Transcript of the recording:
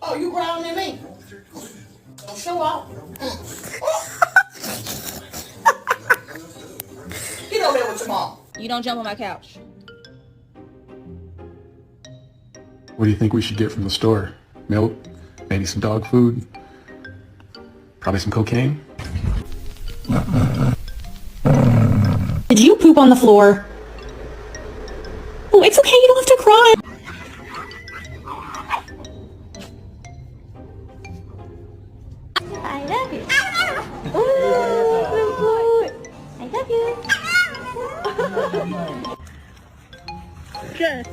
Oh, you growling at me? Don't show off. Get over there with your mom. You don't jump on my couch. What do you think we should get from the store? Milk? Maybe some dog food? Probably some cocaine? Did you poop on the floor? Oh, it's okay, you don't have to cry. I love you. Ooh, I love you. Yes.